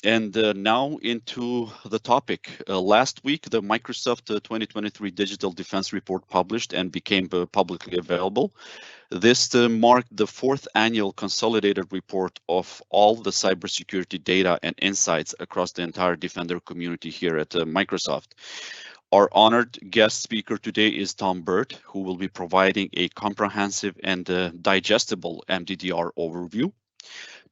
And now into the topic. Last week, the Microsoft 2023 Digital Defense Report published and became publicly available. This marked the fourth annual consolidated report of all the cybersecurity data and insights across the entire Defender community here at Microsoft. Our honored guest speaker today is Tom Burt, who will be providing a comprehensive and digestible MDDR overview.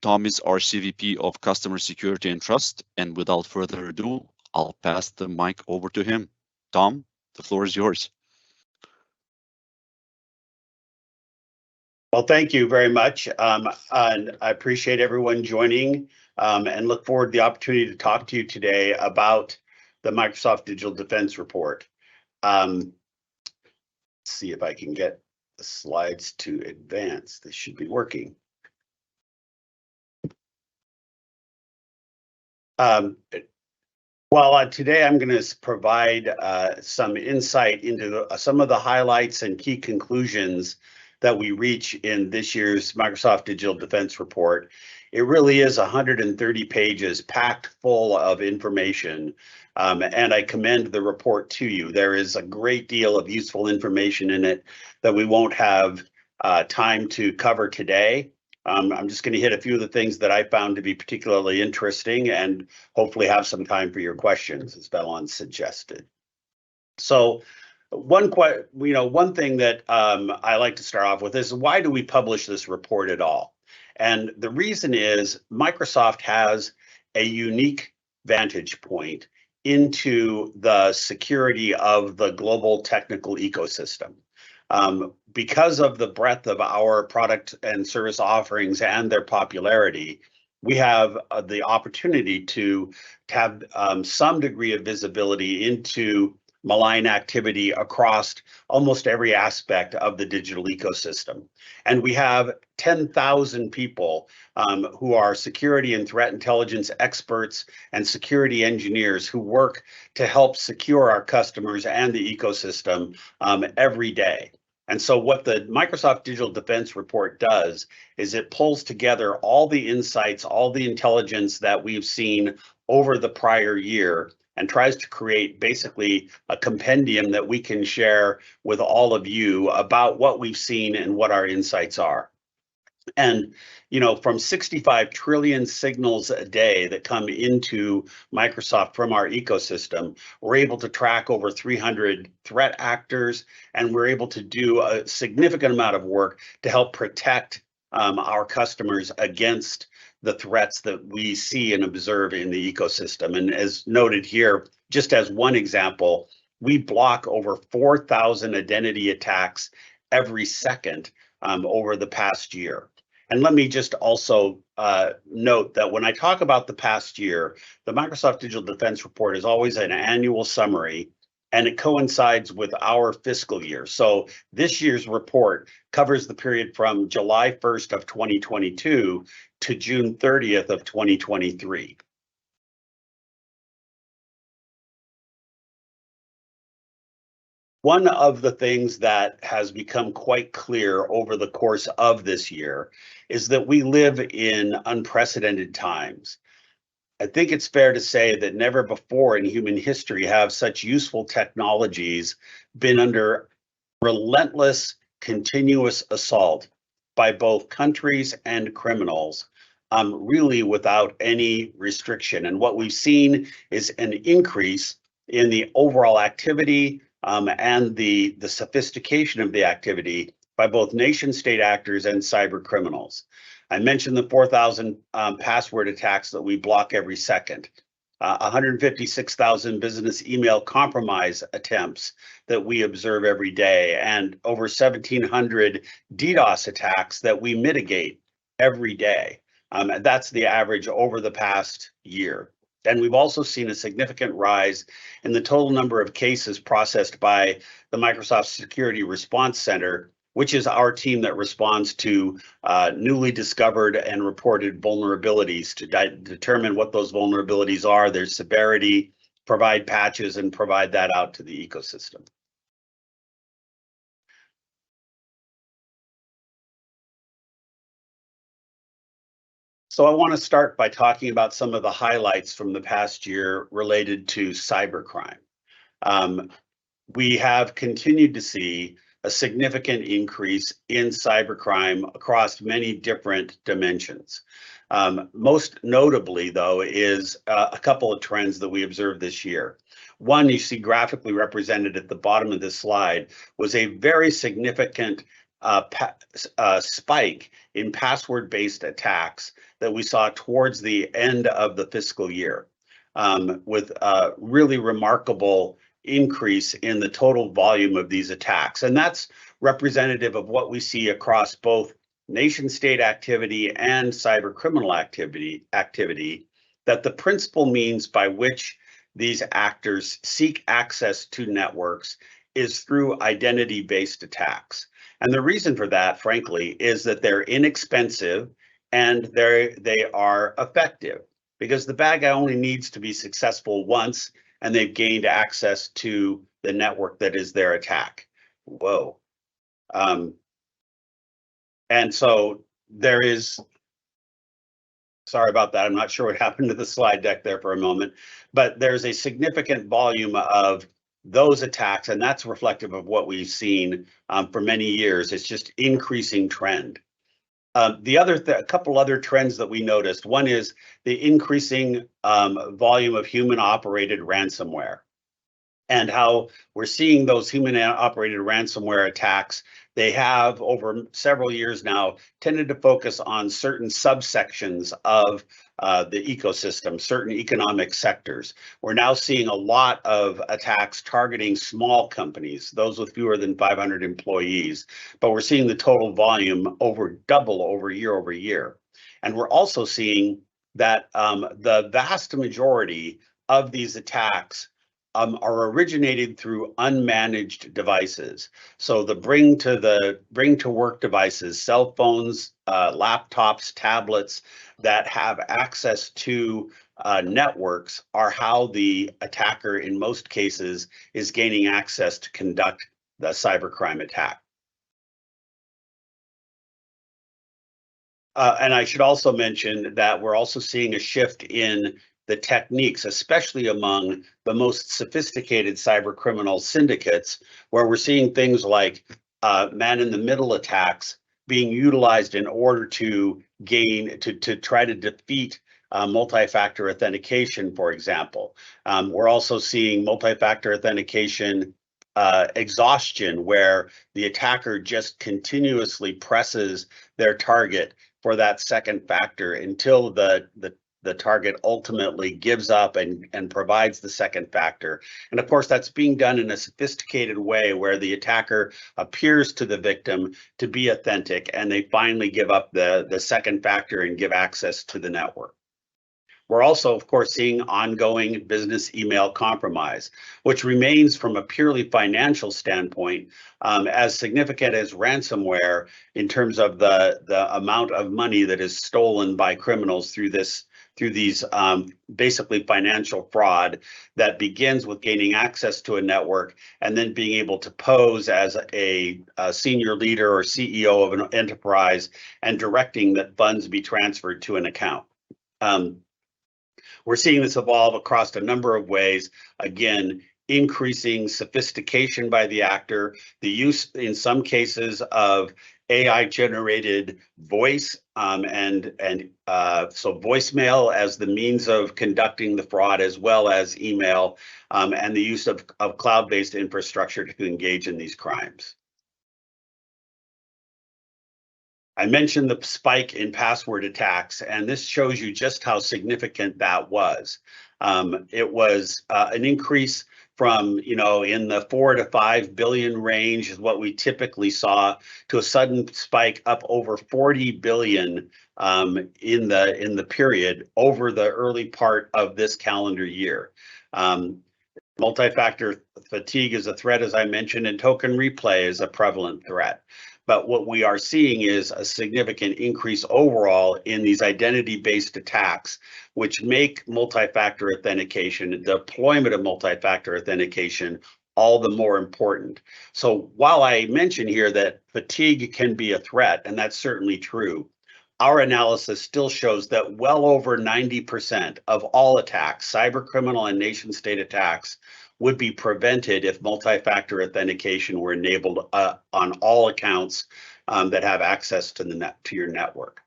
Tom is our CVP of Customer Security and Trust, and without further ado, I'll pass the mic over to him. Tom, the floor is yours. Well, thank you very much. And I appreciate everyone joining and look forward to the opportunity to talk to you today about the Microsoft Digital Defense Report. Let's see if I can get the slides to advance. This should be working. Today I'm going to provide some insight into some of the highlights and key conclusions that we reach in this year's Microsoft Digital Defense Report. It really is 130 pages packed full of information, and I commend the report to you. There is a great deal of useful information in it that we won't have time to cover today. I'm just going to hit a few of the things that I found to be particularly interesting and hopefully have some time for your questions, as Valon suggested. So one thing that I like to start off with is, why do we publish this report at all? And the reason is Microsoft has a unique vantage point into the security of the global technical ecosystem. Because of the breadth of our product and service offerings and their popularity, we have the opportunity to have some degree of visibility into malign activity across almost every aspect of the digital ecosystem. And we have 10,000 people who are security and threat intelligence experts and security engineers who work to help secure our customers and the ecosystem every day. And so what the Microsoft Digital Defense Report does is it pulls together all the insights, all the intelligence that we've seen over the prior year and tries to create basically a compendium that we can share with all of you about what we've seen and what our insights are. And, you know, from 65 trillion signals a day that come into Microsoft from our ecosystem, we're able to track over 300 threat actors, and we're able to do a significant amount of work to help protect our customers against the threats that we see and observe in the ecosystem. And as noted here, just as one example, we block over 4,000 identity attacks every second over the past year. And let me just also note that when I talk about the past year, the Microsoft Digital Defense Report is always an annual summary, and it coincides with our fiscal year. So this year's report covers the period from July 1st of 2022 to June 30th of 2023. One of the things that has become quite clear over the course of this year is that we live in unprecedented times. I think it's fair to say that never before in human history have such useful technologies been under relentless, continuous assault by both countries and criminals, really without any restriction. And what we've seen is an increase in the overall activity and the sophistication of the activity by both nation state actors and cyber criminals. I mentioned the 4,000 password attacks that we block every second, 156,000 business email compromise attempts that we observe every day, and over 1,700 DDoS attacks that we mitigate every day. That's the average over the past year. And we've also seen a significant rise in the total number of cases processed by the Microsoft Security Response Center, which is our team that responds to newly discovered and reported vulnerabilities to determine what those vulnerabilities are, their severity, provide patches, and provide that out to the ecosystem. So I want to start by talking about some of the highlights from the past year related to cybercrime. We have continued to see a significant increase in cybercrime across many different dimensions. Most notably, though, is a couple of trends that we observed this year. One, you see graphically represented at the bottom of this slide, was a very significant spike in password-based attacks that we saw towards the end of the fiscal year, with a really remarkable increase in the total volume of these attacks. And that's representative of what we see across both nation state activity and cyber criminal activity, that the principal means by which these actors seek access to networks is through identity-based attacks. And the reason for that, frankly, is that they're inexpensive and they are effective, because the bad guy only needs to be successful once and they've gained access to the network that is their attack. Whoa. And so there is, sorry about that, I'm not sure what happened to the slide deck there for a moment, but there's a significant volume of those attacks, and that's reflective of what we've seen for many years. It's just increasing trend. A couple other trends that we noticed. One is the increasing volume of human-operated ransomware, and how we're seeing those human-operated ransomware attacks. They have, over several years now, tended to focus on certain subsections of the ecosystem, certain economic sectors. We're now seeing a lot of attacks targeting small companies, those with fewer than 500 employees, but we're seeing the total volume double year over year. And we're also seeing that the vast majority of these attacks are originated through unmanaged devices. So the bring to work devices, cell phones, laptops, tablets that have access to networks are how the attacker, in most cases, is gaining access to conduct the cybercrime attack. And I should also mention that we're also seeing a shift in the techniques, especially among the most sophisticated cyber criminal syndicates, where we're seeing things like man-in-the-middle attacks being utilized in order to try to defeat multi-factor authentication, for example. We're also seeing multi-factor authentication exhaustion, where the attacker just continuously presses their target for that second factor until the target ultimately gives up and provides the second factor. And of course, that's being done in a sophisticated way where the attacker appears to the victim to be authentic, and they finally give up the second factor and give access to the network. We're also, of course, seeing ongoing business email compromise, which remains, from a purely financial standpoint, as significant as ransomware in terms of the amount of money that is stolen by criminals through these basically financial fraud that begins with gaining access to a network and then being able to pose as a senior leader or CEO of an enterprise and directing that funds be transferred to an account. We're seeing this evolve across a number of ways. Again, increasing sophistication by the actor, the use in some cases of AI-generated voice so voicemail as the means of conducting the fraud, as well as email, and the use of cloud-based infrastructure to engage in these crimes. I mentioned the spike in password attacks, and this shows you just how significant that was. It was an increase from, in the 4 to 5 billion range is what we typically saw, to a sudden spike up over 40 billion in the period over the early part of this calendar year. Multi-factor fatigue is a threat, as I mentioned, and token replay is a prevalent threat. But what we are seeing is a significant increase overall in these identity-based attacks, which make multi-factor authentication, the deployment of multi-factor authentication, all the more important. So while I mention here that fatigue can be a threat, and that's certainly true, our analysis still shows that well over 90% of all attacks, cybercriminal and nation state attacks, would be prevented if multi-factor authentication were enabled on all accounts that have access to your network.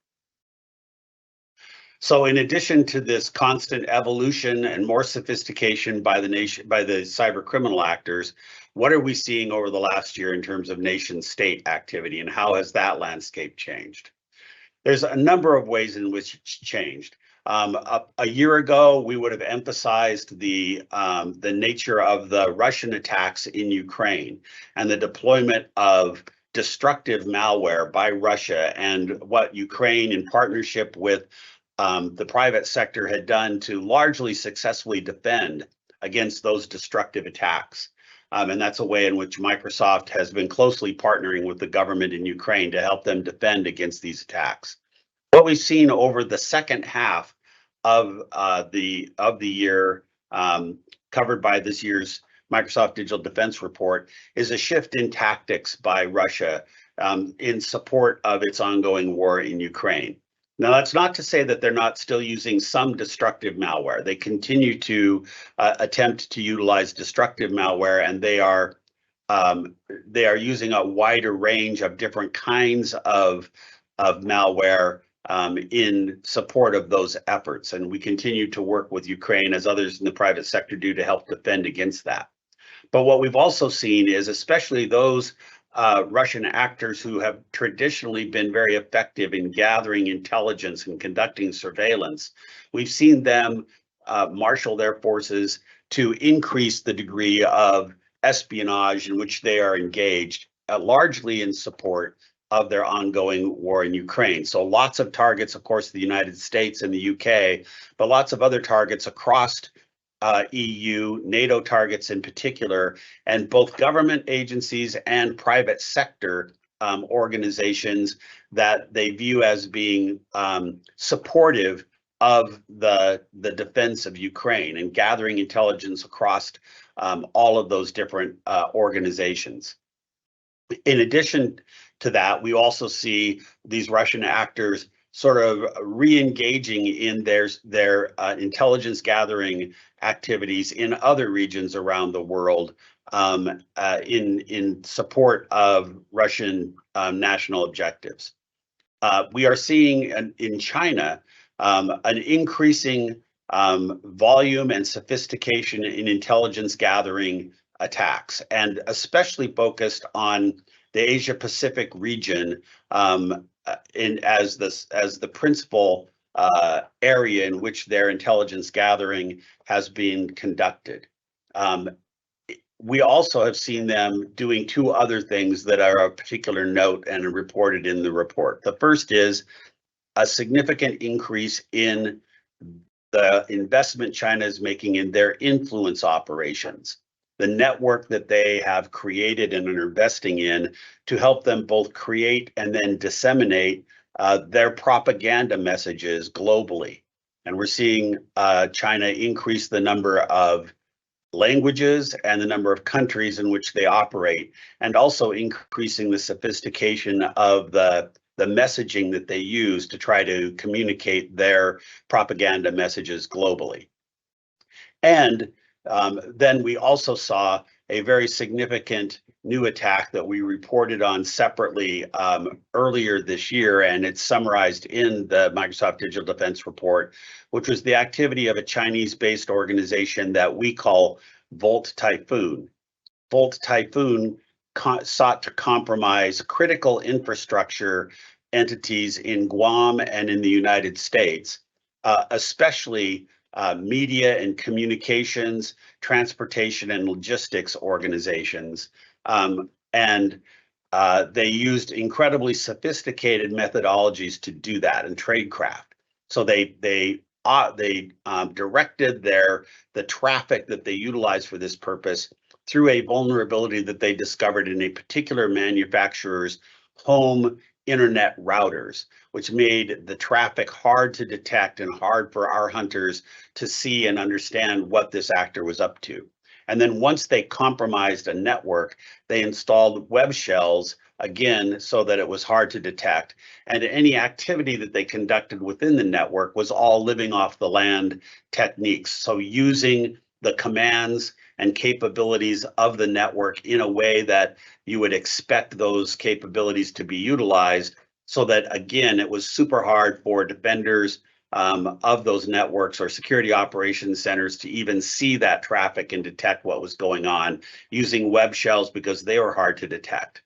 So in addition to this constant evolution and more sophistication by the cyber criminal actors, what are we seeing over the last year in terms of nation state activity, and how has that landscape changed? There's a number of ways in which it's changed. A year ago, we would have emphasized the nature of the Russian attacks in Ukraine and the deployment of destructive malware by Russia, and what Ukraine, in partnership with the private sector, had done to largely successfully defend against those destructive attacks. And that's a way in which Microsoft has been closely partnering with the government in Ukraine to help them defend against these attacks. What we've seen over the second half of the year, covered by this year's Microsoft Digital Defense Report, is a shift in tactics by Russia in support of its ongoing war in Ukraine. Now, that's not to say that they're not still using some destructive malware. They continue to attempt to utilize destructive malware, and they are using a wider range of different kinds of malware in support of those efforts. And we continue to work with Ukraine, as others in the private sector do, to help defend against that. But what we've also seen is, especially those Russian actors who have traditionally been very effective in gathering intelligence and conducting surveillance, we've seen them marshal their forces to increase the degree of espionage in which they are engaged, largely in support of their ongoing war in Ukraine. So lots of targets, of course, the United States and the UK, but lots of other targets across EU, NATO targets in particular, and both government agencies and private sector organizations that they view as being supportive of the defense of Ukraine, and gathering intelligence across all of those different organizations. In addition to that, we also see these Russian actors sort of re-engaging in their intelligence gathering activities in other regions around the world in support of Russian national objectives. We are seeing in China an increasing volume and sophistication in intelligence gathering attacks, and especially focused on the Asia Pacific region as the principal area in which their intelligence gathering has been conducted. We also have seen them doing two other things that are of particular note and are reported in the report. The first is a significant increase in the investment China is making in their influence operations, the network that they have created and are investing in to help them both create and then disseminate their propaganda messages globally. And we're seeing China increase the number of languages and the number of countries in which they operate, and also increasing the sophistication of the messaging that they use to try to communicate their propaganda messages globally. And then we also saw a very significant new attack that we reported on separately earlier this year, and it's summarized in the Microsoft Digital Defense Report, which was the activity of a Chinese-based organization that we call Volt Typhoon. Volt Typhoon sought to compromise critical infrastructure entities in Guam and in the United States, especially media and communications, transportation and logistics organizations. And they used incredibly sophisticated methodologies to do that, and tradecraft. So they directed the traffic that they utilized for this purpose through a vulnerability that they discovered in a particular manufacturer's home internet routers, which made the traffic hard to detect and hard for our hunters to see and understand what this actor was up to. And then once they compromised a network, they installed web shells, again, so that it was hard to detect. And any activity that they conducted within the network was all living off the land techniques. So using the commands and capabilities of the network in a way that you would expect those capabilities to be utilized, so that, again, it was super hard for defenders of those networks or security operations centers to even see that traffic and detect what was going on using web shells, because they were hard to detect.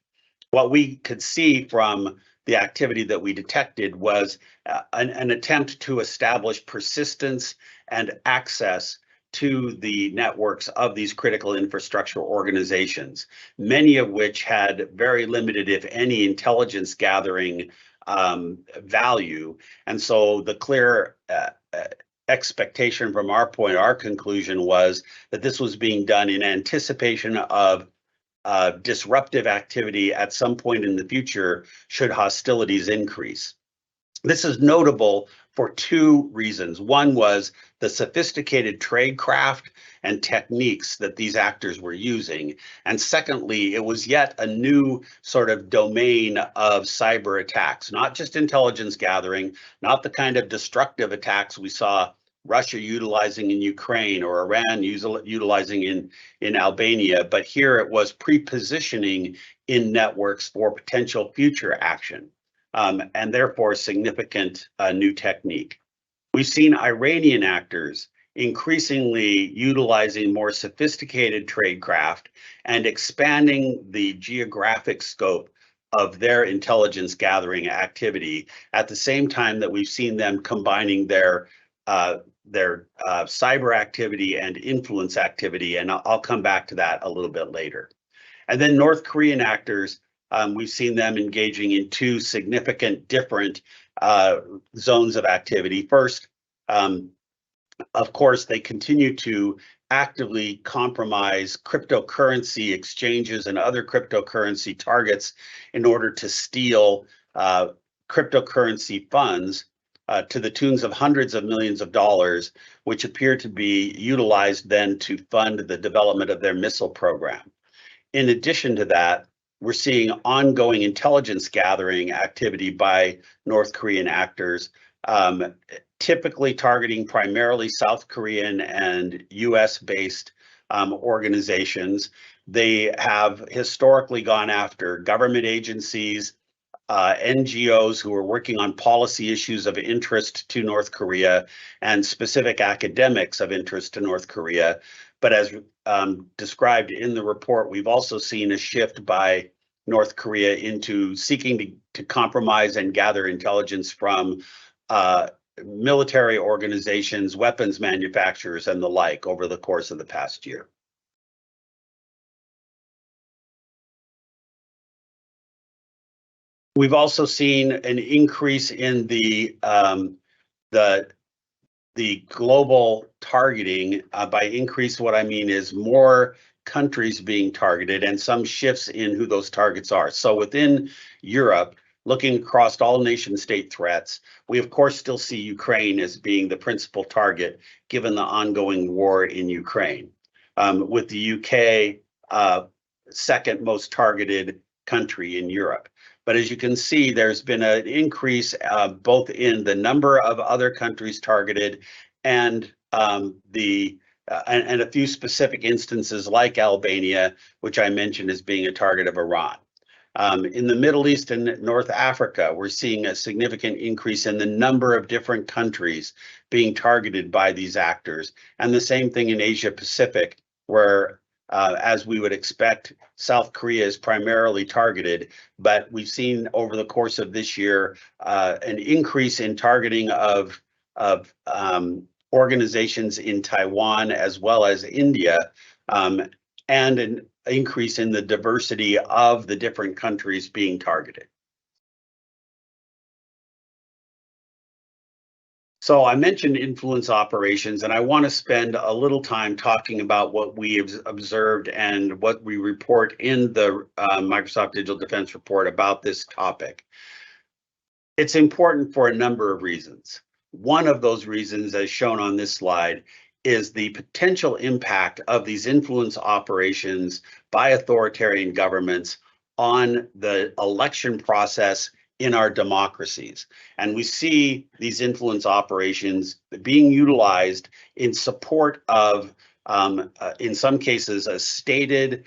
What we could see from the activity that we detected was an attempt to establish persistence and access to the networks of these critical infrastructure organizations, many of which had very limited, if any, intelligence gathering value. And so the clear expectation from our point, our conclusion was that this was being done in anticipation of disruptive activity at some point in the future should hostilities increase. This is notable for two reasons. One was the sophisticated tradecraft and techniques that these actors were using. And secondly, it was yet a new sort of domain of cyber attacks, not just intelligence gathering, not the kind of destructive attacks we saw Russia utilizing in Ukraine or Iran utilizing in Albania, but here it was pre-positioning in networks for potential future action. And therefore significant new technique. We've seen Iranian actors increasingly utilizing more sophisticated tradecraft and expanding the geographic scope of their intelligence gathering activity at the same time that we've seen them combining their cyber activity and influence activity, and I'll come back to that a little bit later. And then North Korean actors, we've seen them engaging in two significant different zones of activity. First, of course, they continue to actively compromise cryptocurrency exchanges and other cryptocurrency targets in order to steal cryptocurrency funds to the tunes of hundreds of millions of dollars, which appear to be utilized then to fund the development of their missile program. In addition to that, we're seeing ongoing intelligence gathering activity by North Korean actors, typically targeting primarily South Korean and US-based organizations. They have historically gone after government agencies, NGOs who are working on policy issues of interest to North Korea, and specific academics of interest to North Korea. But as described in the report, we've also seen a shift by North Korea into seeking to compromise and gather intelligence from military organizations, weapons manufacturers, and the like over the course of the past year. We've also seen an increase in the global targeting. By increase, what I mean is more countries being targeted and some shifts in who those targets are. So within Europe, looking across all nation state threats, we of course still see Ukraine as being the principal target given the ongoing war in Ukraine, with the UK second most targeted country in Europe. But as you can see, there's been an increase both in the number of other countries targeted and and a few specific instances like Albania, which I mentioned as being a target of Iran. In the Middle East and North Africa, we're seeing a significant increase in the number of different countries being targeted by these actors. And the same thing in Asia Pacific, where as we would expect, South Korea is primarily targeted, but we've seen over the course of this year an increase in targeting of organizations in Taiwan as well as India, and an increase in the diversity of the different countries being targeted. So I mentioned influence operations, and I want to spend a little time talking about what we have observed and what we report in the Microsoft Digital Defense Report about this topic. It's important for a number of reasons. One of those reasons, as shown on this slide, is the potential impact of these influence operations by authoritarian governments on the election process in our democracies. And we see these influence operations being utilized in support of, in some cases, a stated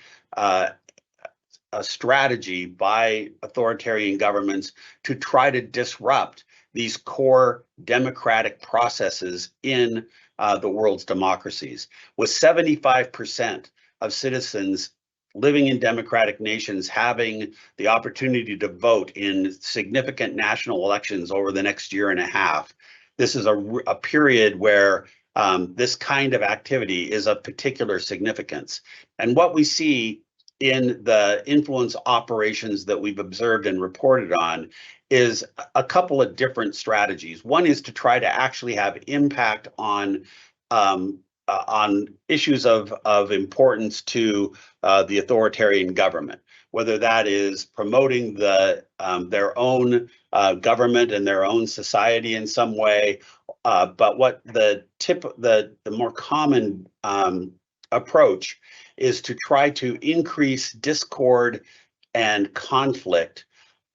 a strategy by authoritarian governments to try to disrupt these core democratic processes in the world's democracies. With 75% of citizens living in democratic nations having the opportunity to vote in significant national elections over the next year and a half, this is a period where this kind of activity is of particular significance. And what we see in the influence operations that we've observed and reported on is a couple of different strategies. One is to try to actually have impact on issues of importance to the authoritarian government, whether that is promoting their own government and their own society in some way. But what the more common approach is to try to increase discord and conflict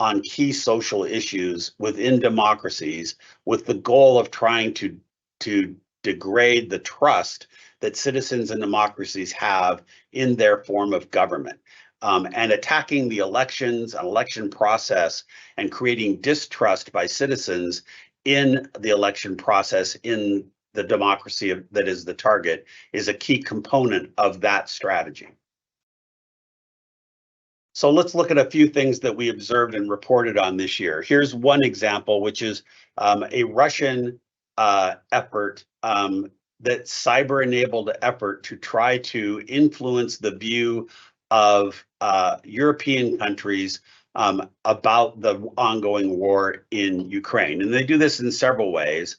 on key social issues within democracies, with the goal of trying to degrade the trust that citizens and democracies have in their form of government, and attacking the elections and election process and creating distrust by citizens in the election process in the democracy that is the target is a key component of that strategy. So let's look at a few things that we observed and reported on this year. Here's one example, which is a Russian effort, that cyber-enabled effort to try to influence the view of European countries about the ongoing war in Ukraine. And they do this in several ways,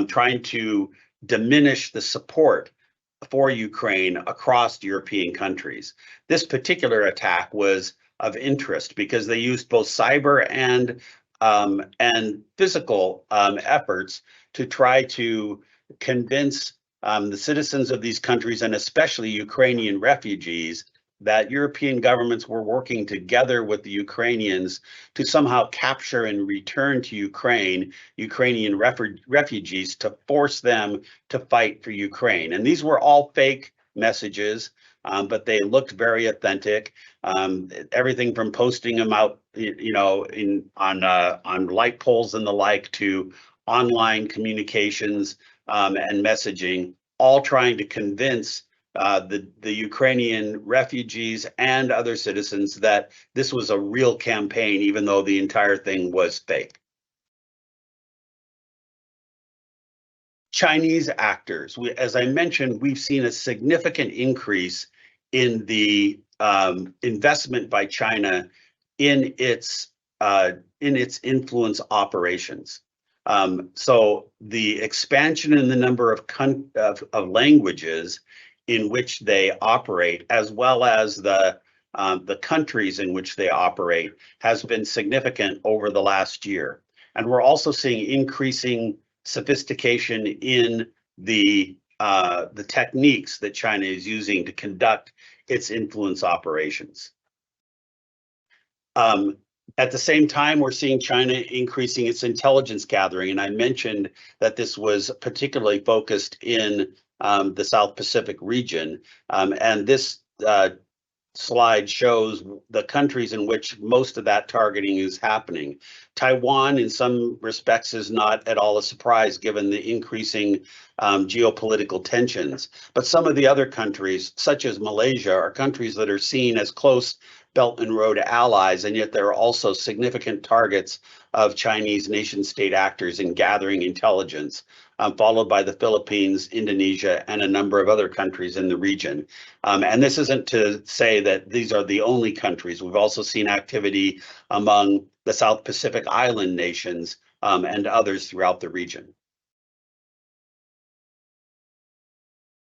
trying to diminish the support for Ukraine across European countries. This particular attack was of interest because they used both cyber and physical efforts to try to convince the citizens of these countries, and especially Ukrainian refugees, that European governments were working together with the Ukrainians to somehow capture and return to Ukrainian refugees to force them to fight for Ukraine. And these were all fake messages, but they looked very authentic. Everything from posting them out, on light poles and the like, to online communications and messaging, all trying to convince the Ukrainian refugees and other citizens that this was a real campaign, even though the entire thing was fake. Chinese actors, as I mentioned, we've seen a significant increase in the investment by China in its influence operations. So the expansion in the number of languages in which they operate, as well as the countries in which they operate, has been significant over the last year. And we're also seeing increasing sophistication in the techniques that China is using to conduct its influence operations. At the same time, we're seeing China increasing its intelligence gathering, and I mentioned that this was particularly focused in the South Pacific region, and this slide shows the countries in which most of that targeting is happening. Taiwan, in some respects, is not at all a surprise given the increasing geopolitical tensions. But some of the other countries, such as Malaysia, are countries that are seen as close Belt and Road allies, and yet there are also significant targets of Chinese nation-state actors in gathering intelligence, followed by the Philippines, Indonesia, and a number of other countries in the region. And this isn't to say that these are the only countries. We've also seen activity among the South Pacific Island nations and others throughout the region.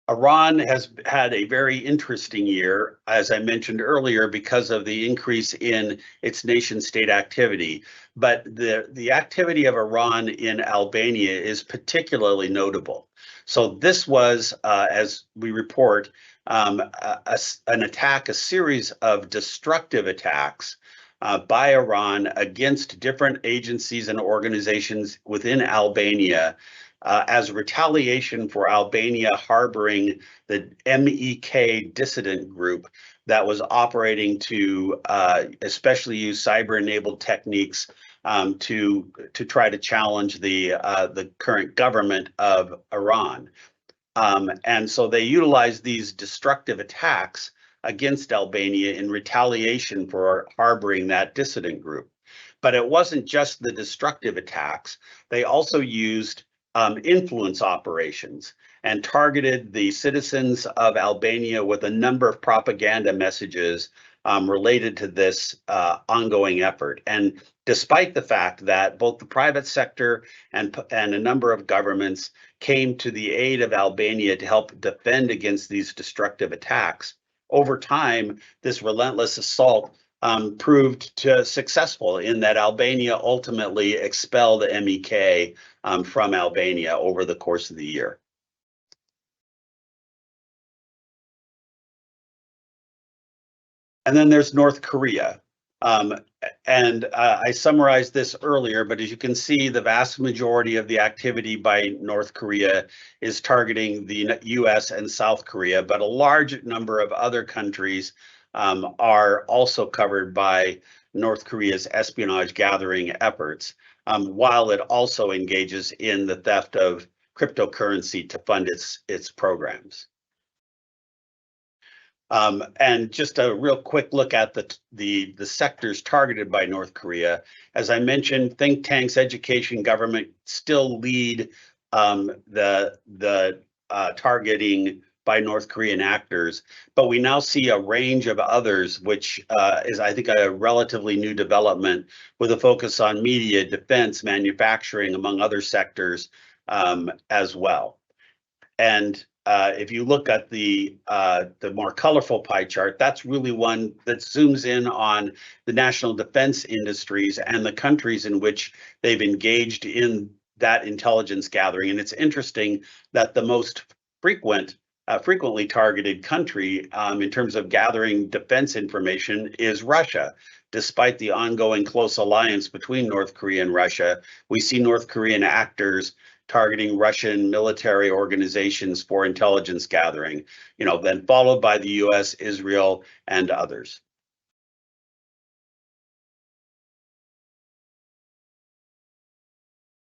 Iran has had a very interesting year, as I mentioned earlier, because of the increase in its nation state activity. But the activity of Iran in Albania is particularly notable. So this was, as we report, an attack, a series of destructive attacks by Iran against different agencies and organizations within Albania as retaliation for Albania harboring the MEK dissident group that was operating to especially use cyber-enabled techniques to try to challenge the current government of Iran. And so they utilized these destructive attacks against Albania in retaliation for harboring that dissident group. But it wasn't just the destructive attacks. They also used influence operations and targeted the citizens of Albania with a number of propaganda messages related to this ongoing effort. And despite the fact that both the private sector and a number of governments came to the aid of Albania to help defend against these destructive attacks, over time, this relentless assault proved successful in that Albania ultimately expelled MEK from Albania over the course of the year. And then there's North Korea. I summarized this earlier, but as you can see, the vast majority of the activity by North Korea is targeting the US and South Korea, but a large number of other countries are also covered by North Korea's espionage gathering efforts, while it also engages in the theft of cryptocurrency to fund its programs. And just a real quick look at the sectors targeted by North Korea. As I mentioned, think tanks, education, government still lead the targeting by North Korean actors, but we now see a range of others, which is, I think, a relatively new development with a focus on media, defense, manufacturing, among other sectors as well. And if you look at the more colorful pie chart, that's really one that zooms in on the national defense industries and the countries in which they've engaged in that intelligence gathering. And it's interesting that the most frequently targeted country in terms of gathering defense information is Russia. Despite the ongoing close alliance between North Korea and Russia, we see North Korean actors targeting Russian military organizations for intelligence gathering, then followed by the US, Israel, and others.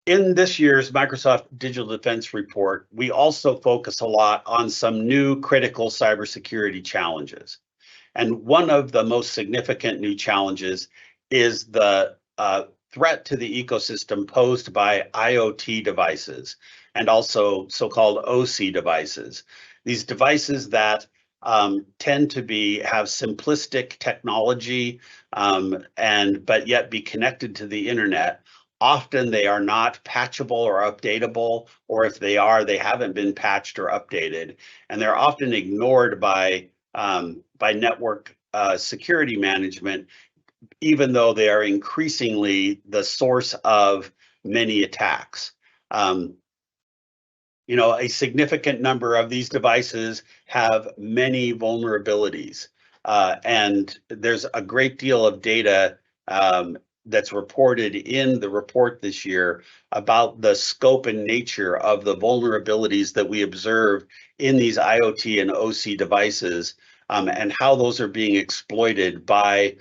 In this year's Microsoft Digital Defense Report, we also focus a lot on some new critical cybersecurity challenges. And one of the most significant new challenges is the threat to the ecosystem posed by IoT devices and also so-called OC devices. These devices that tend to have simplistic technology but yet be connected to the internet. Often they are not patchable or updatable, or if they are, they haven't been patched or updated, and they're often ignored by network security management, even though they are increasingly the source of many attacks. A significant number of these devices have many vulnerabilities, and there's a great deal of data that's reported in the report this year about the scope and nature of the vulnerabilities that we observe in these IoT and OC devices, and how those are being exploited by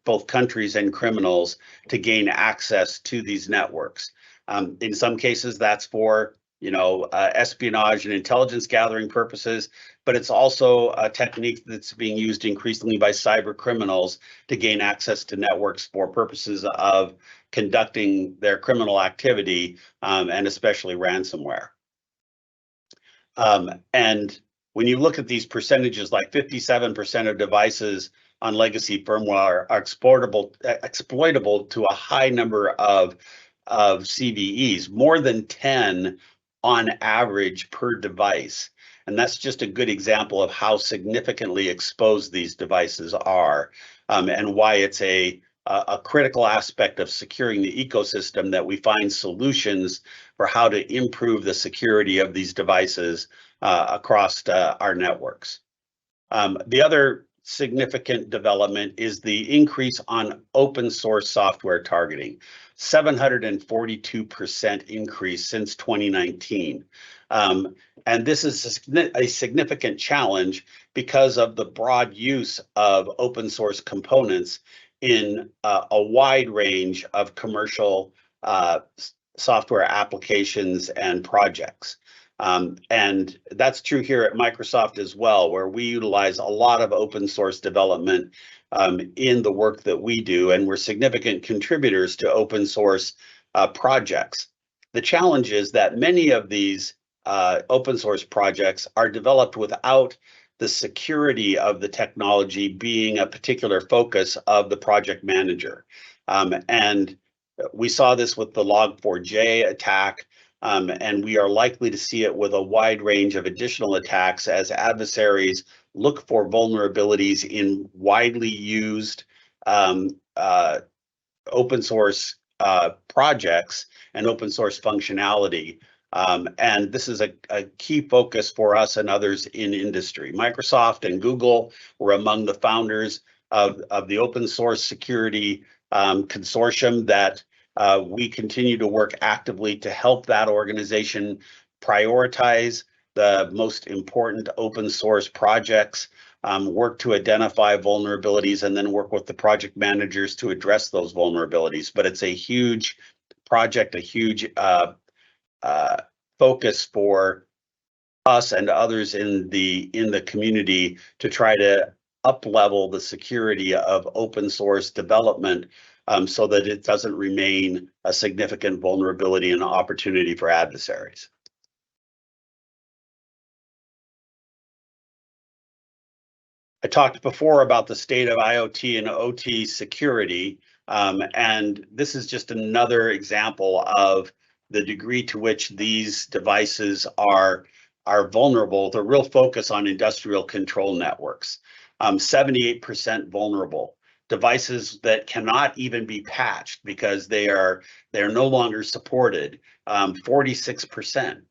both countries and criminals to gain access to these networks. In some cases, that's for espionage and intelligence gathering purposes, but it's also a technique that's being used increasingly by cyber criminals to gain access to networks for purposes of conducting their criminal activity, and especially ransomware. And when you look at these percentages, like 57% of devices on legacy firmware are exploitable to a high number of CVEs. More than 10 on average per device. And that's just a good example of how significantly exposed these devices are, and why it's a critical aspect of securing the ecosystem that we find solutions for how to improve the security of these devices across our networks. The other significant development is the increase on open source software targeting, 742% increase since 2019. And this is a significant challenge because of the broad use of open source components in a wide range of commercial software applications and projects. And that's true here at Microsoft as well, where we utilize a lot of open source development in the work that we do, and we're significant contributors to open source projects. The challenge is that many of these open source projects are developed without the security of the technology being a particular focus of the project manager. And we saw this with the Log4j attack. And we are likely to see it with a wide range of additional attacks as adversaries look for vulnerabilities in widely used open source projects and open source functionality. And this is a key focus for us and others in industry. Microsoft and Google were among the founders of the open source security consortium that we continue to work actively to help that organization prioritize the most important open source projects, work to identify vulnerabilities, and then work with the project managers to address those vulnerabilities. But it's a huge project, a huge focus for us and others in the community to try to up-level the security of open source development so that it doesn't remain a significant vulnerability and opportunity for adversaries. I talked before about the state of IoT and OT security, and this is just another example of the degree to which these devices are vulnerable. The real focus on industrial control networks, 78% vulnerable. Devices that cannot even be patched because they're no longer supported, 46%.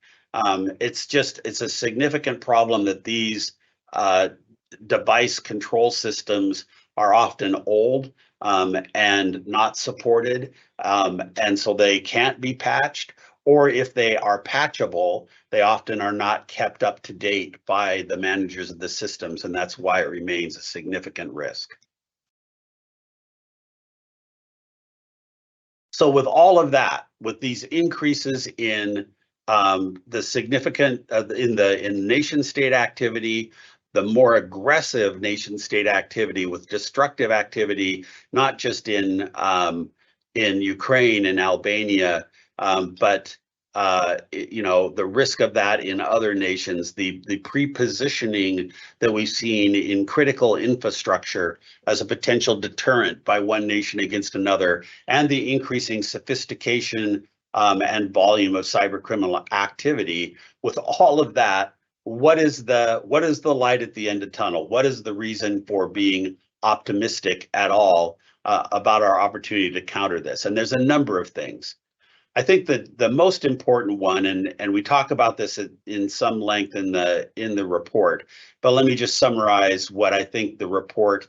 It's a significant problem that these device control systems are often old and not supported, and so they can't be patched, or if they are patchable, they often are not kept up to date by the managers of the systems, and that's why it remains a significant risk. So with all of that, with these increases in the significant in nation state activity, the more aggressive nation state activity with destructive activity, not just in Ukraine and Albania, but the risk of that in other nations, the pre-positioning that we've seen in critical infrastructure as a potential deterrent by one nation against another, and the increasing sophistication and volume of cybercriminal activity. With all of that, what is the light at the end of the tunnel? What is the reason for being optimistic at all about our opportunity to counter this? And there's a number of things. I think that the most important one, and we talk about this in some length in the report, but let me just summarize what I think the report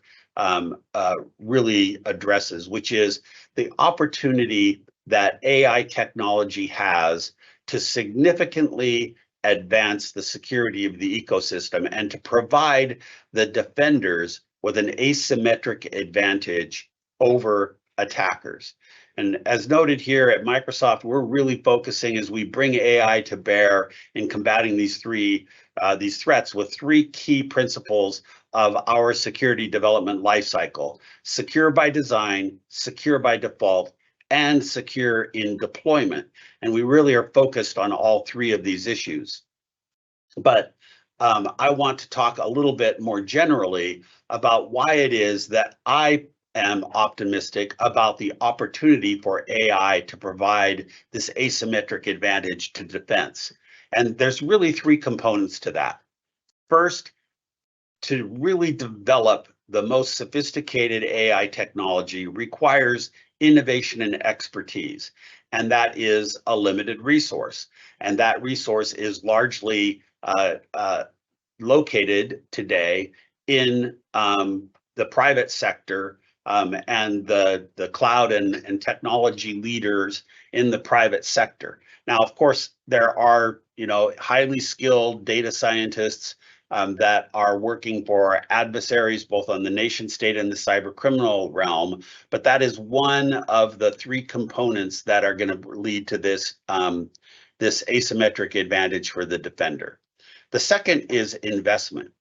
really addresses, which is the opportunity that AI technology has to significantly advance the security of the ecosystem and to provide the defenders with an asymmetric advantage over attackers. And as noted here at Microsoft, we're really focusing as we bring AI to bear in combating these threats with three key principles of our security development lifecycle: secure by design, secure by default, and secure in deployment. And we really are focused on all three of these issues. But I want to talk a little bit more generally about why it is that I am optimistic about the opportunity for AI to provide this asymmetric advantage to defense. And there's really three components to that. First, to really develop the most sophisticated AI technology requires innovation and expertise. And that is a limited resource. And that resource is largely located today in the private sector and the cloud and technology leaders in the private sector. Now, of course, there are highly skilled data scientists that are working for adversaries both on the nation state and the cyber criminal realm, but that is one of the three components that are going to lead to this this asymmetric advantage for the defender. The second is investment.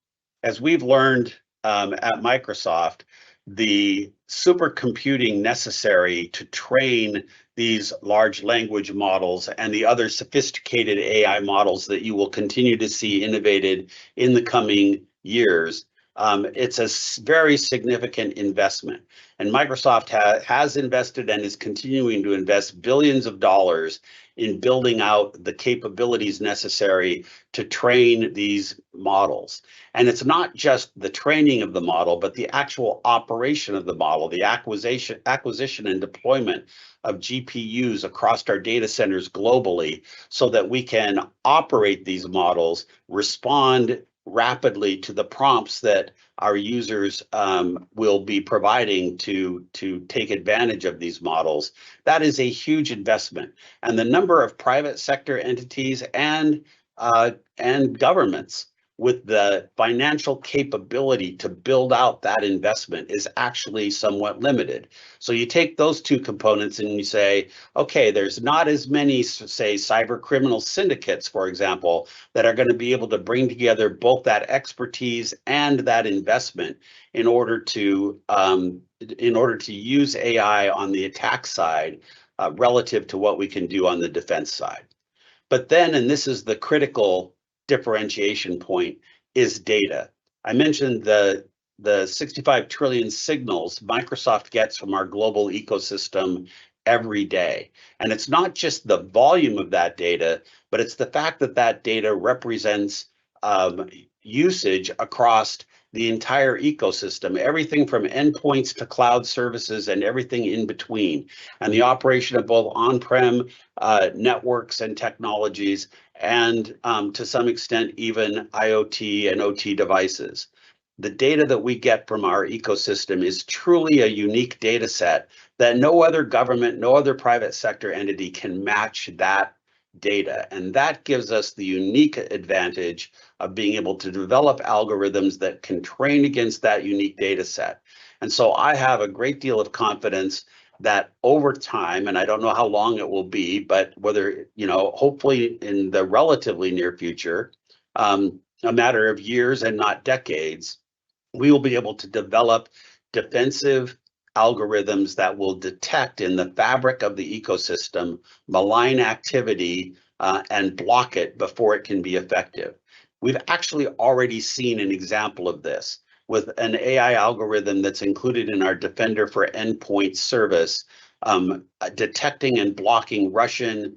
As we've learned at Microsoft, the supercomputing necessary to train these large language models and the other sophisticated AI models that you will continue to see innovated in the coming years, it's a very significant investment. And Microsoft has invested and is continuing to invest billions of dollars in building out the capabilities necessary to train these models. And it's not just the training of the model, but the actual operation of the model, the acquisition and deployment of GPUs across our data centers globally so that we can operate these models, respond rapidly to the prompts that our users will be providing to take advantage of these models. That is a huge investment. And the number of private sector entities and governments with the financial capability to build out that investment is actually somewhat limited. So you take those two components and you say, okay, there's not as many, say, cyber criminal syndicates, for example, that are going to be able to bring together both that expertise and that investment in order to use AI on the attack side relative to what we can do on the defense side. But then, and this is the critical differentiation point, is data. I mentioned the 65 trillion signals Microsoft gets from our global ecosystem every day. And it's not just the volume of that data, but it's the fact that that data represents usage across the entire ecosystem, everything from endpoints to cloud services and everything in between, and the operation of both on-prem networks and technologies, and to some extent, even IoT and OT devices. The data that we get from our ecosystem is truly a unique data set that no other government, no other private sector entity can match that data. And that gives us the unique advantage of being able to develop algorithms that can train against that unique data set. And so I have a great deal of confidence that over time, and I don't know how long it will be, but whether, hopefully in the relatively near future, a matter of years and not decades, we will be able to develop defensive algorithms that will detect in the fabric of the ecosystem malign activity and block it before it can be effective. We've actually already seen an example of this with an AI algorithm that's included in our Defender for Endpoint service, detecting and blocking Russian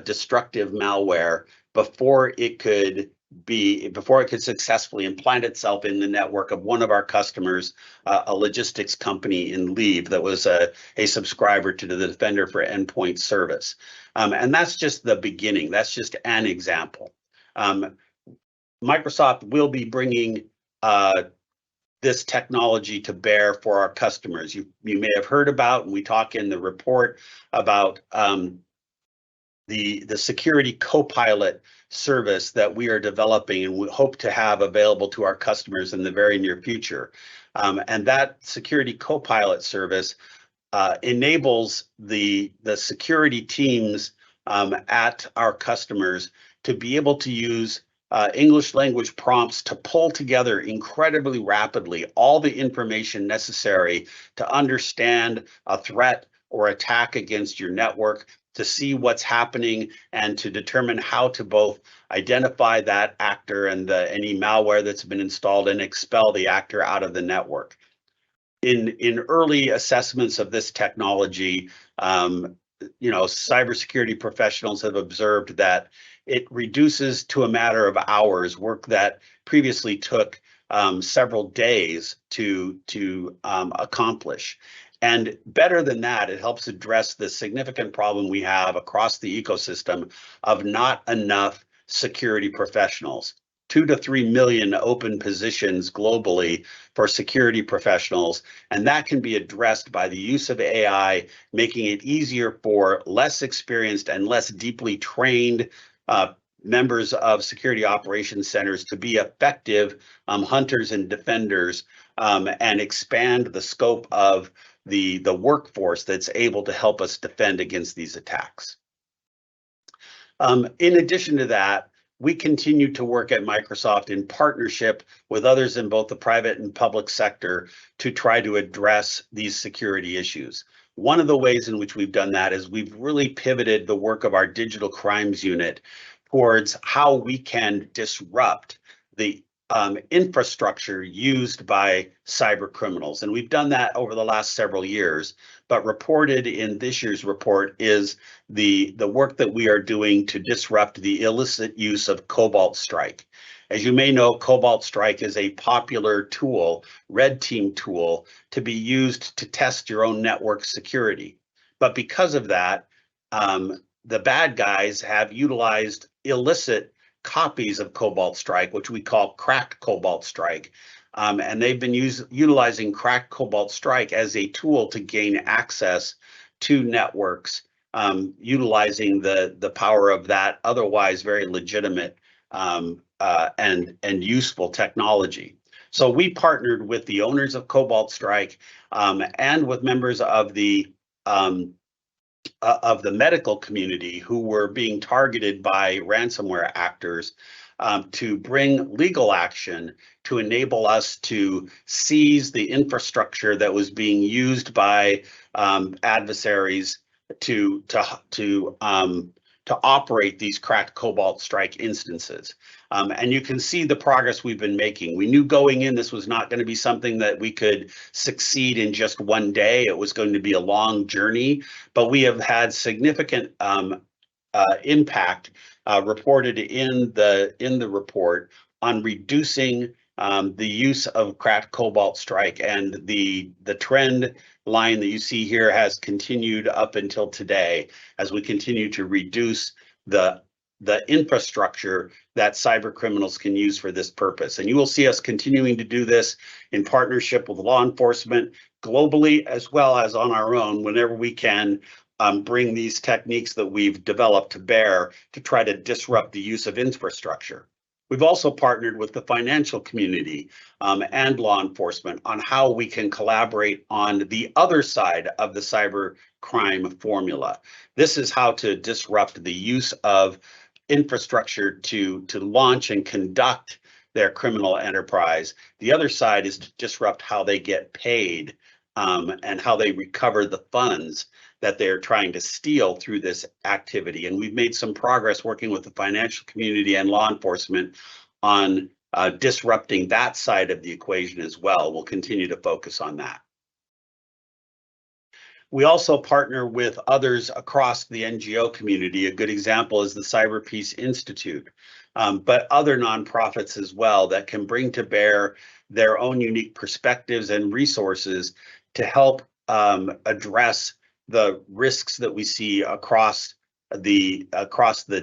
destructive malware before it could successfully implant itself in the network of one of our customers, a logistics company in Lviv that was a subscriber to the Defender for Endpoint service. And that's just the beginning. That's just an example. Microsoft will be bringing this technology to bear for our customers. You may have heard about, and we talk in the report about the security co-pilot service that we are developing and we hope to have available to our customers in the very near future. And that security co-pilot service enables the security teams at our customers to be able to use English language prompts to pull together incredibly rapidly all the information necessary to understand a threat or attack against your network, to see what's happening and to determine how to both identify that actor and any malware that's been installed and expel the actor out of the network. In early assessments of this technology, cybersecurity professionals have observed that it reduces to a matter of hours work that previously took several days to accomplish. And better than that, it helps address the significant problem we have across the ecosystem of not enough security professionals. 2 to 3 million open positions globally for security professionals, and that can be addressed by the use of AI, making it easier for less experienced and less deeply trained members of security operations centers to be effective hunters and defenders, and expand the scope of the workforce that's able to help us defend against these attacks. In addition to that, we continue to work at Microsoft in partnership with others in both the private and public sector to try to address these security issues. One of the ways in which we've done that is we've really pivoted the work of our digital crimes unit towards how we can disrupt the infrastructure used by cyber criminals. And we've done that over the last several years, but reported in this year's report is the work that we are doing to disrupt the illicit use of Cobalt Strike. As you may know, Cobalt Strike is a popular tool, red team tool, to be used to test your own network security. But because of that, the bad guys have utilized illicit copies of Cobalt Strike, which we call cracked Cobalt Strike. And they've been utilizing cracked Cobalt Strike as a tool to gain access to networks, utilizing the power of that otherwise very legitimate and useful technology. So we partnered with the owners of Cobalt Strike and with members of the medical community who were being targeted by ransomware actors to bring legal action to enable us to seize the infrastructure that was being used by adversaries to operate these cracked Cobalt Strike instances. And you can see the progress we've been making. We knew going in this was not going to be something that we could succeed in just one day. It was going to be a long journey, but we have had significant impact reported in the report on reducing the use of cracked Cobalt Strike, and the trend line that you see here has continued up until today as we continue to reduce the infrastructure that cyber criminals can use for this purpose. And you will see us continuing to do this in partnership with law enforcement globally, as well as on our own whenever we can bring these techniques that we've developed to bear to try to disrupt the use of infrastructure. We've also partnered with the financial community and law enforcement on how we can collaborate on the other side of the cyber crime formula. This is how to disrupt the use of infrastructure to launch and conduct their criminal enterprise. The other side is to disrupt how they get paid and how they recover the funds that they're trying to steal through this activity. And we've made some progress working with the financial community and law enforcement on disrupting that side of the equation as well. We'll continue to focus on that. We also partner with others across the NGO community. A good example is the Cyber Peace Institute, but other nonprofits as well that can bring to bear their own unique perspectives and resources to help address the risks that we see across the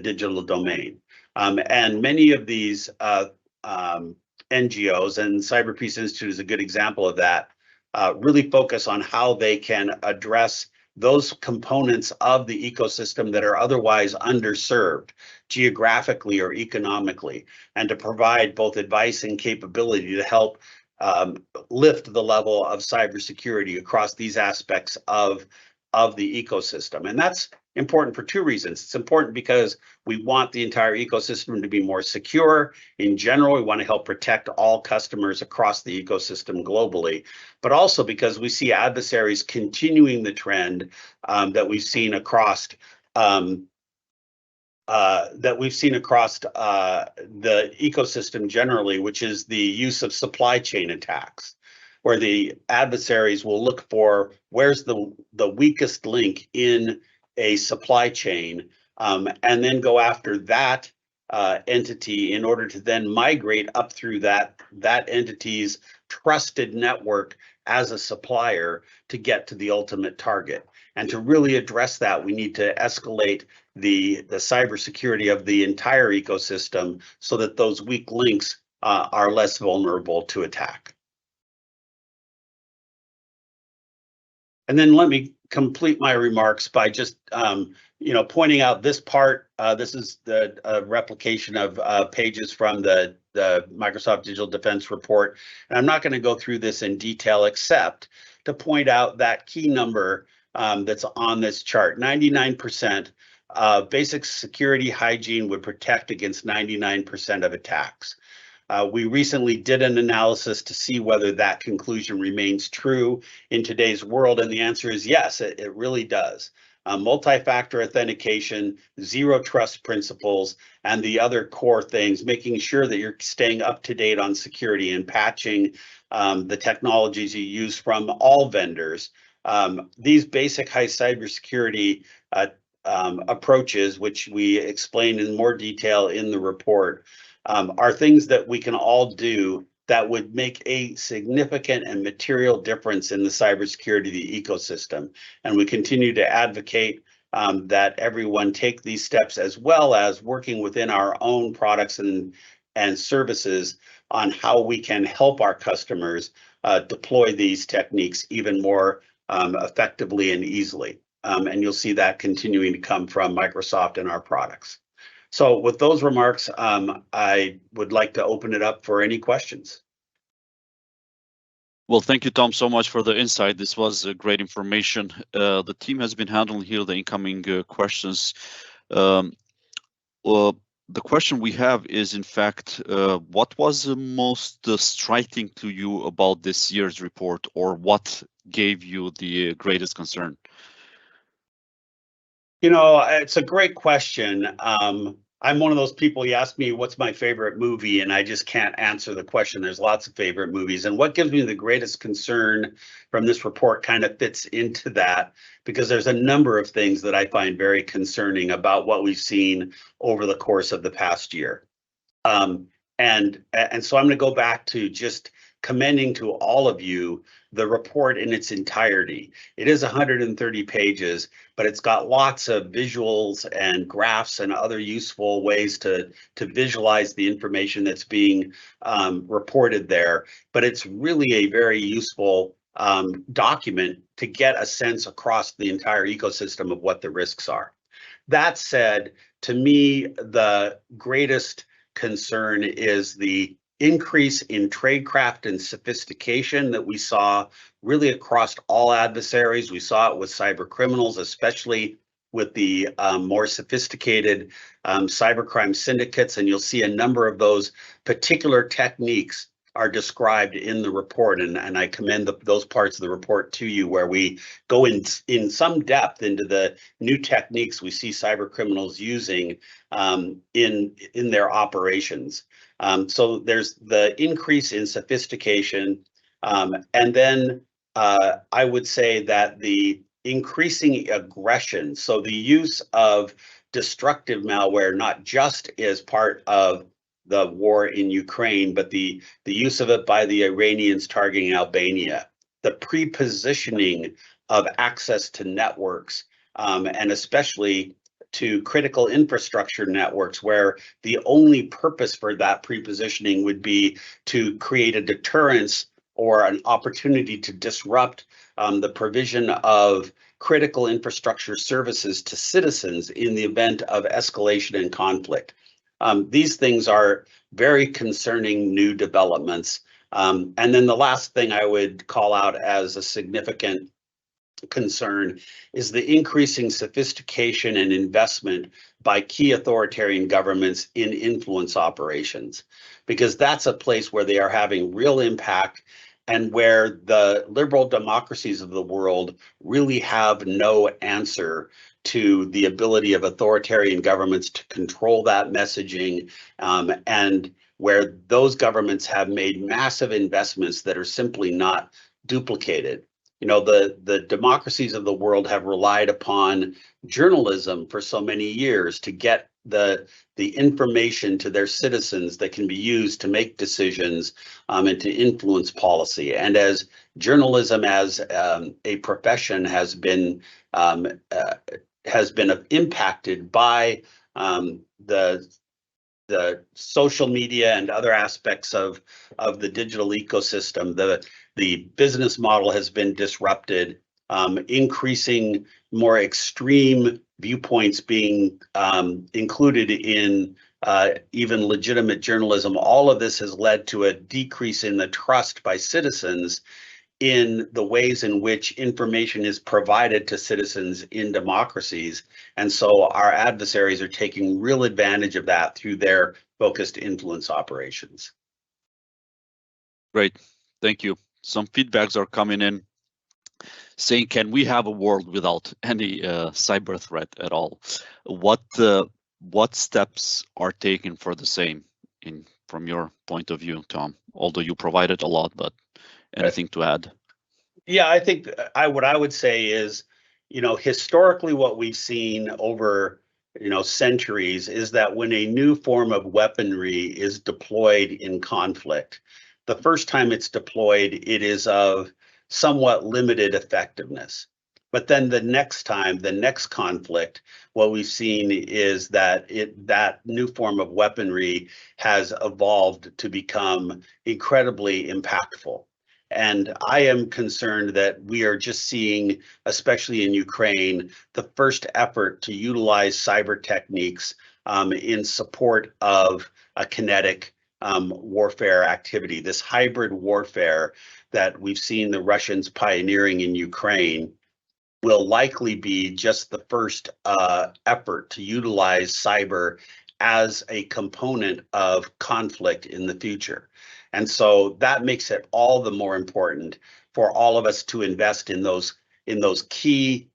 digital domain. And many of these NGOs, and Cyber Peace Institute is a good example of that, really focus on how they can address those components of the ecosystem that are otherwise underserved geographically or economically, and to provide both advice and capability to help lift the level of cybersecurity across these aspects of the ecosystem. And that's important for two reasons. It's important because we want the entire ecosystem to be more secure. In general, we want to help protect all customers across the ecosystem globally, but also because we see adversaries continuing the trend that we've seen across the ecosystem generally, which is the use of supply chain attacks, where the adversaries will look for where's the weakest link in a supply chain and then go after that entity in order to then migrate up through that entity's trusted network as a supplier to get to the ultimate target. And to really address that, we need to escalate the cybersecurity of the entire ecosystem so that those weak links are less vulnerable to attack. And then let me complete my remarks by just pointing out this part. This is the replication of pages from the Microsoft Digital Defense Report. And I'm not going to go through this in detail except to point out that key number that's on this chart. 99% basic security hygiene would protect against 99% of attacks. We recently did an analysis to see whether that conclusion remains true in today's world, and the answer is yes, it really does. Multi-factor authentication, zero trust principles, and the other core things, making sure that you're staying up to date on security and patching the technologies you use from all vendors. These basic high cybersecurity approaches, which we explain in more detail in the report, are things that we can all do that would make a significant and material difference in the cybersecurity of the ecosystem. And we continue to advocate that everyone take these steps, as well as working within our own products and services on how we can help our customers deploy these techniques even more effectively and easily. And you'll see that continuing to come from Microsoft and our products. So with those remarks, I would like to open it up for any questions. Well, thank you, Tom, so much for the insight. This was great information. The team has been handling here the incoming questions. The question we have is, in fact, what was the most striking to you about this year's report, or what gave you the greatest concern? It's a great question. I'm one of those people, you ask me what's my favorite movie, and I just can't answer the question. There's lots of favorite movies. And what gives me the greatest concern from this report kind of fits into that, because there's a number of things that I find very concerning about what we've seen over the course of the past year. And so I'm going to go back to just commending to all of you the report in its entirety. It is 130 pages, but it's got lots of visuals and graphs and other useful ways to visualize the information that's being reported there. But it's really a very useful document to get a sense across the entire ecosystem of what the risks are. That said, to me, the greatest concern is the increase in tradecraft and sophistication that we saw really across all adversaries. We saw it with cyber criminals, especially with the more sophisticated cybercrime syndicates, and you'll see a number of those particular techniques are described in the report, and I commend those parts of the report to you, where we go in some depth into the new techniques we see cyber criminals using in their operations. So there's the increase in sophistication, and then I would say that the increasing aggression, so the use of destructive malware, not just as part of the war in Ukraine, but the use of it by the Iranians targeting Albania, the pre-positioning of access to networks, and especially to critical infrastructure networks, where the only purpose for that pre-positioning would be to create a deterrence or an opportunity to disrupt the provision of critical infrastructure services to citizens in the event of escalation and conflict. These things are very concerning new developments. And then the last thing I would call out as a significant concern is the increasing sophistication and investment by key authoritarian governments in influence operations, because that's a place where they are having real impact and where the liberal democracies of the world really have no answer to the ability of authoritarian governments to control that messaging, and where those governments have made massive investments that are simply not duplicated. You know, the democracies of the world have relied upon journalism for so many years to get the information to their citizens that can be used to make decisions and to influence policy. And as journalism as a profession has been impacted by the social media and other aspects of the digital ecosystem, the business model has been disrupted, increasing more extreme viewpoints being included in even legitimate journalism. All of this has led to a decrease in the trust by citizens in the ways in which information is provided to citizens in democracies. And so our adversaries are taking real advantage of that through their focused influence operations. Great, thank you. Some feedbacks are coming in saying, can we have a world without any cyber threat at all? What steps are taken for the same from your point of view, Tom? Although you provided a lot, but anything to add? Yeah, I think what I would say is, you know, historically what we've seen over, you know, centuries is that when a new form of weaponry is deployed in conflict, the first time it's deployed, it is of somewhat limited effectiveness. But then the next time, the next conflict, what we've seen is that that new form of weaponry has evolved to become incredibly impactful. And I am concerned that we are just seeing, especially in Ukraine, the first effort to utilize cyber techniques in support of a kinetic warfare activity. This hybrid warfare that we've seen the Russians pioneering in Ukraine will likely be just the first effort to utilize cyber as a component of conflict in the future. And so that makes it all the more important for all of us to invest in those key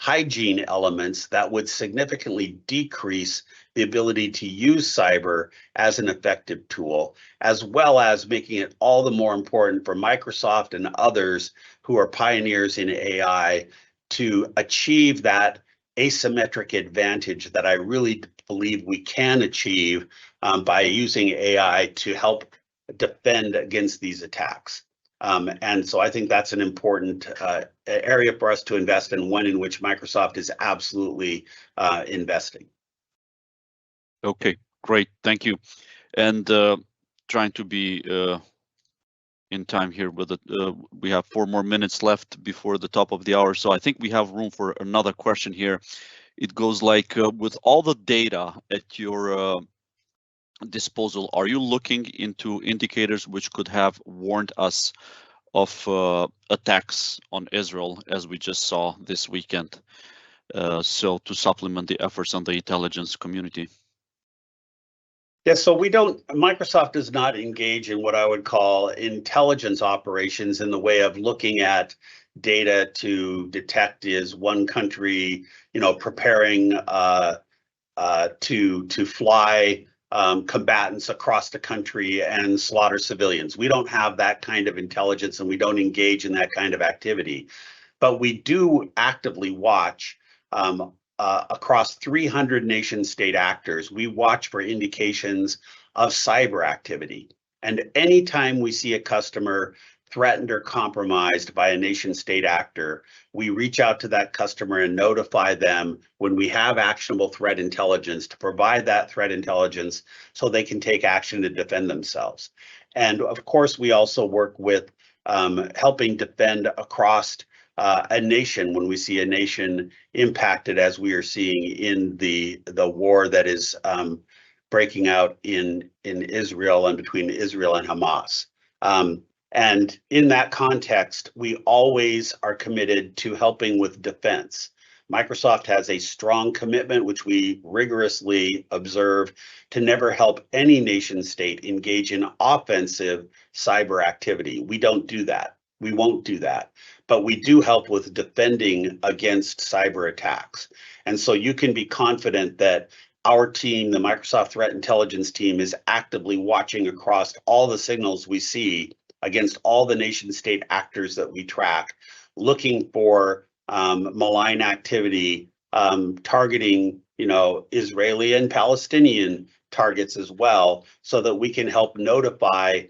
hygiene elements that would significantly decrease the ability to use cyber as an effective tool, as well as making it all the more important for Microsoft and others who are pioneers in AI to achieve that asymmetric advantage that I really believe we can achieve by using AI to help defend against these attacks. And so I think that's an important area for us to invest in, one in which Microsoft is absolutely investing. Okay, great, thank you. And trying to be in time here with it. We have 4 more minutes left before the top of the hour, so I think we have room for another question here. It goes like, with all the data at your disposal, are you looking into indicators which could have warned us of attacks on Israel, as we just saw this weekend, so to supplement the efforts on the intelligence community? Yeah, so Microsoft does not engage in what I would call intelligence operations in the way of looking at data to detect, is one country, you know, preparing to fly combatants across the country and slaughter civilians. We don't have that kind of intelligence, and we don't engage in that kind of activity. But we do actively watch across 300 nation state actors. We watch for indications of cyber activity. And anytime we see a customer threatened or compromised by a nation state actor, we reach out to that customer and notify them when we have actionable threat intelligence to provide that threat intelligence so they can take action to defend themselves. And of course, we also work with helping defend across a nation when we see a nation impacted, as we are seeing in the war that is breaking out in Israel and between Israel and Hamas. And in that context, we always are committed to helping with defense. Microsoft has a strong commitment, which we rigorously observe, to never help any nation state engage in offensive cyber activity. We don't do that. We won't do that. But we do help with defending against cyber attacks. And so you can be confident that our team, the Microsoft Threat Intelligence team, is actively watching across all the signals we see against all the nation state actors that we track, looking for malign activity, targeting, Israeli and Palestinian targets as well, so that we can help notify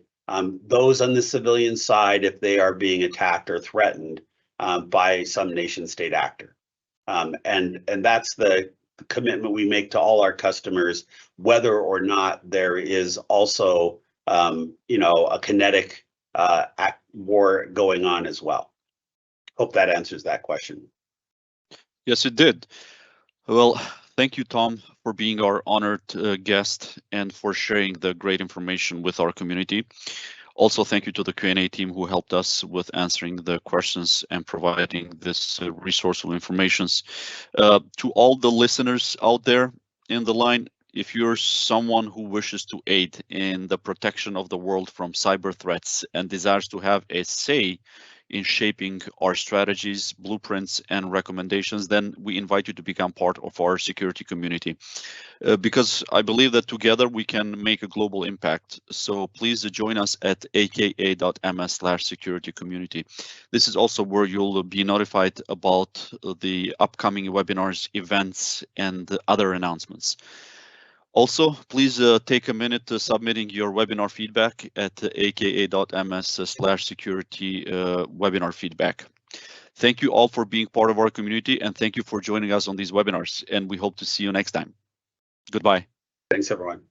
those on the civilian side if they are being attacked or threatened by some nation state actor. And that's the commitment we make to all our customers, whether or not there is also a kinetic war going on as well. Hope that answers that question. Yes, it did. Well, thank you, Tom, for being our honored guest and for sharing the great information with our community. Also, thank you to the Q&A team who helped us with answering the questions and providing this resourceful information. To all the listeners out there in the line, if you're someone who wishes to aid in the protection of the world from cyber threats and desires to have a say in shaping our strategies, blueprints, and recommendations, then we invite you to become part of our security community. Because I believe that together we can make a global impact. So please join us at aka.ms/security community. This is also where you'll be notified about the upcoming webinars, events, and other announcements. Also, please take a minute submitting your webinar feedback at aka.ms/security webinar feedback. Thank you all for being part of our community, and thank you for joining us on these webinars, and we hope to see you next time. Goodbye. Thanks, everyone.